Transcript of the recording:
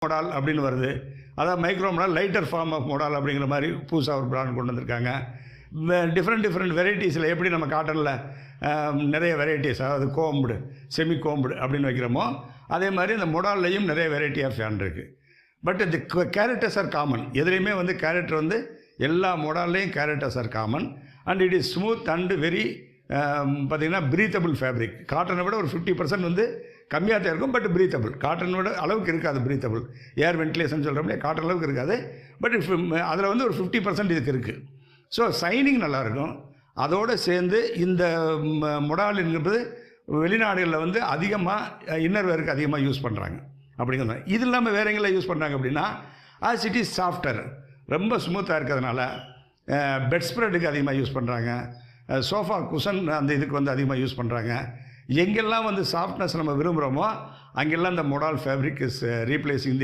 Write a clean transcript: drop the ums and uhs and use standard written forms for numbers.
மொடால் அப்படின்னு வருது. அதான் micro modal lighter form of modal அப்படிங்கிற மாதிரி புதுசாக ஒரு பிராண்ட் கொண்டு வந்திருக்காங்க. டிஃப்ரெண்ட் வெரைட்டிஸில் எப்படி நம்ம காட்டனில் நிறைய வெரைட்டிஸ், அதாவது கோம்புடு, செமி கோம்புடு அப்படின்னு வைக்கிறோமோ அதே மாதிரி இந்த மொடால்லையும் நிறைய வெரைட்டி ஆஃப் ஃபேன் இருக்குது. பட் இந்த கேரக்டர்ஸ் ஆர் காமன். எதுலேயுமே வந்து கேரக்டர் வந்து எல்லா மொடால்லையும் characters are common. And it is smooth and very பார்த்திங்கன்னா ப்ரீத்தபிள் ஃபேப்ரிக். காட்டனை விட ஒரு 50% வந்து கம்மியாக தான் இருக்கும். பட் ப்ரீத்தபிள், காட்டன் விட அளவுக்கு இருக்காது. ப்ரீத்தபிள் ஏர் வென்டிலேஷன் சொல்கிறோம்னா காட்டன் அளவுக்கு இருக்காது. பட் அதில் வந்து ஒரு 50% இதுக்கு இருக்குது. ஸோ சைனிங் நல்லாயிருக்கும். அதோடு சேர்ந்து இந்த மொடால் என்பது வெளிநாடுகளில் வந்து அதிகமாக இன்னர் வேருக்கு அதிகமாக யூஸ் பண்ணுறாங்க அப்படிங்கிறது. இது இல்லாமல் வேறு எங்கெல்லாம் யூஸ் பண்ணுறாங்க அப்படின்னா, ஆஸ் இட் இஸ் சாஃப்டர், ரொம்ப ஸ்மூத்தாக இருக்கிறதுனால பெட் ஸ்ப்ரெட்டுக்கு அதிகமாக யூஸ் பண்ணுறாங்க. சோஃபா குஷன் அந்த இதுக்கு வந்து அதிகமாக யூஸ் பண்ணுறாங்க. எங்கெல்லாம் வந்து சாஃப்ட்னஸ் நம்ம விரும்புகிறோமோ அங்கெல்லாம் இந்த மொடால் ஃபேப்ரிக் இஸ் ரீப்ளேசிங் தி